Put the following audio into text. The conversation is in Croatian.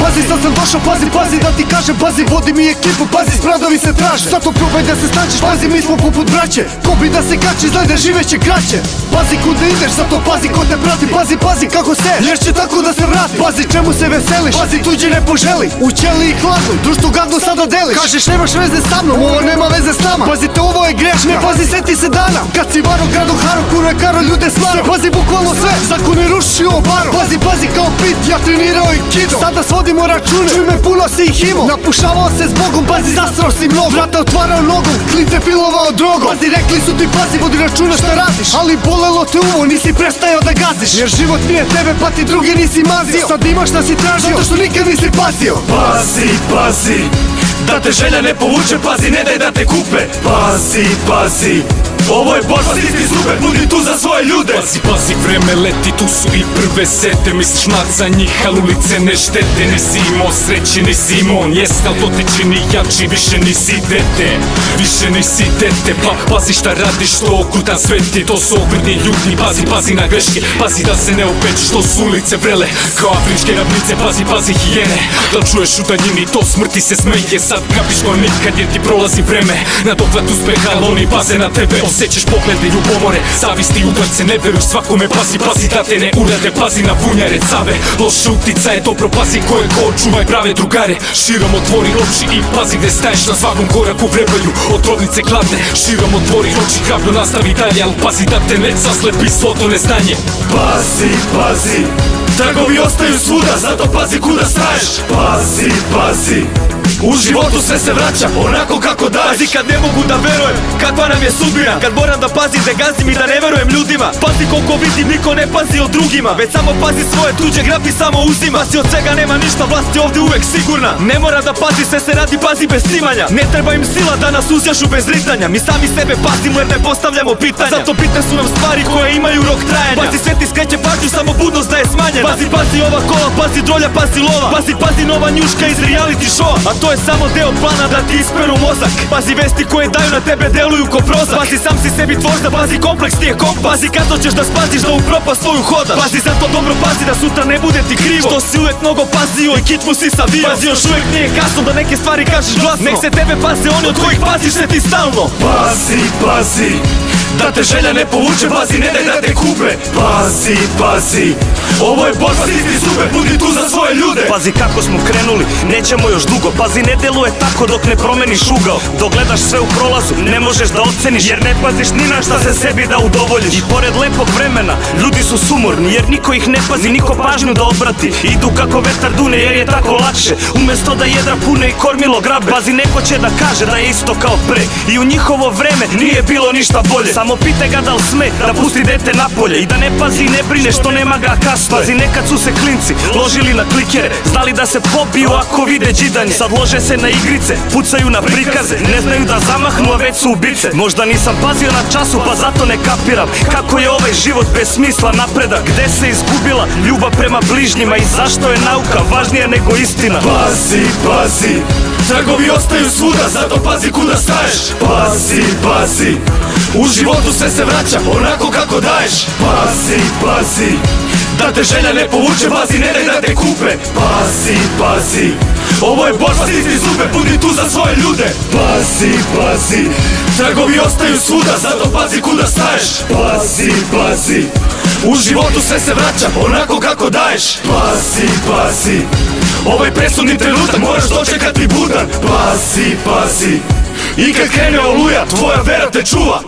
Pazi, sad sam došao, pazi da ti kažem, pazi, vodi mi ekipu, pazi, spradovi se traže. Zato probaj da se snađeš, pazi, mi smo poput braće. Ko bi da se kači, znaj da živeće kraće. Pazi kuda ideš, zato pazi ko te prati. Pazi kako se, jer će tako da se vrati. Pazi čemu se veseliš, pazi tuđi ne poželi. U ćeli i hladnu, društvu gadnu sada deliš. Kažeš nemaš veze sa mnom, ovo nema veze s nama. Pazite, ovo je greška, ne pazi, seti se dana. Kad si varo, gradu haro, kuro je karo, ljude smaro. Pazi bukvalno sve, zakon je rušio baro. Pazi kao pit, ja trenirao i kido. Sada svodimo račune, čuj me, puno si ih imao. Napušavao se zbogom, pazi, zasrao si mnogo. Vrata otvarao nogom, klince pilovao drogom. Pazi, rekli su ti pazi, vodi računa šta radiš. Ali bolelo te uvo, nisi prestajao da gaziš. Jer život nije tebe, pa ti drugi nisi mazio. Sad imaš šta si tražio, zato što nikad nisi pazio. Pazi, da te želja ne povuče, pazi, ne daj da te kupe. Pazi, ovo je borba, stisni zube, budi tu za svoje ljude. Pazi, vreme leti, tu su i prve sete. Misliš mat za njih, al ulice ne štete. Nisi imao sreće, nisi imao jest, al to te čini jači. Više nisi dete, pazi šta radiš, što okrutan svet je. To su ogledni ljudi, pazi na greške. Pazi da se ne opečiš, to su ulice vrele kao afričke ravnice, pazi hijene. Da čuješ u daljini, to smrti se smeje. Sad kapiš ko nikad jer ti prolazi vreme. Na dohvat uspeha, al oni paze na tebe. Osjećaš poglede ljubomore, zavisti i udarce. Ne veruš svakome, pazi da te ne urade. Pazi na bunjare, cave, loše uticaje. Dobro pazi ko je ko, čuvaj prave drugare. Širom otvori oči i pazi gde staješ. Na svakom koraku vrebaju otrovnice gladne. Širom otvori oči, hrabro nastavi dalje. Al pazi da te ne zaslepi svo to neznanje. Pazi, tragovi ostaju svuda, zato pazi kuda staješ. Pazi, u životu sve se vraća onako kako daješ. Pazi kad ne mogu da verujem kakva nam je sudbina. Kad moram da pazim da gazim i da ne verujem ljudima. Pazi koliko vidim, niko ne pazi o drugima. Već samo pazi svoje, tuđe grabi samo uzima. Pazi od svega nema ništa, vlast je ovdje uvek sigurna. Ne mora da pazi, sve se radi, pazi bez cimanja. Ne treba im sila da nas uzjašu bez ritanja. Mi sami sebe pazimo jer ne postavljamo pitanja. Zato bitne su nam stvari koje imaju rok trajanja. Pazi sve ti skreće pažnju, samo budnost da je smanjena. Pazi ova kola, pazi drolja, pazi lova. Pazi nova njuška iz reality showa. A to je samo deo plana da ti isperu mozak. Pazi vesti koje daju na tebe deluju ko prozak. Pazi sam si sebi tvožda, pazi kompleks ti je kompas. Pazi kad ćeš da spaziš da u propast svoju hodaš. Pazi zato dobro pazi da sutra ne bude ti krivo. Što si uvek mnogo pazio i kičmu si savio. Pazi još uvek nije kasno da neke stvari kažeš glasno. Nek se tebe paze oni od kojih paziš se ti stalno. Pazi, da te želja ne povuče, pazi, ne daj da te kupe. Pazi, ovo je borba, stisni zube, budi tu za svoje ljude. Pazi kako smo krenuli, nećemo još dugo. Pazi ne deluje tako dok ne promeniš ugao. Dok gledaš sve u prolazu, ne možeš da oceniš. Jer ne paziš ni na šta se sebi da udovoljiš. I pored lepog vremena, ljudi su sumorni. Jer niko ih ne pazi, niko pažnju da obrati. Idu kako vetar dune jer je tako lakše. Umesto da jedra pune i kormilo grabe. Pazi neko će da kaže da je isto kao pre. I u njihovo vreme nije bilo ništa bolje. Samo pite ga da li sme da pusti dete napolje. I da ne pazi i ne brine što nema ga kasno. Pazi nekad su se klinci ložili na klikere. Znali da se pobiju ako vide džidanje. Sad lože se na igrice, pucaju na prikaze. Ne znaju da zamahnu, a već su ubice. Možda nisam pazio na času pa zato ne kapiram kako je ovaj život bez smisla napredak. Gde se izgubila ljubav prema bližnjima. I zašto je nauka važnija nego istina. Pazi, tragovi ostaju svuda, zato pazi kuda staješ. Pazi, u životu sve se vraća onako kako daješ. Pazi, da te želja ne povuče, pazi, ne daj da te kupe. Pazi, ovo je borba, stisni zube, budi tu za svoje ljude. Pazi, tragovi ostaju svuda, zato pazi kuda staješ. Pazi, u životu sve se vraća onako kako daješ. Pazi, ovaj presudni trenutak moraš dočekati budan. Pazi, i kad krene oluja, tvoja vera te čuva.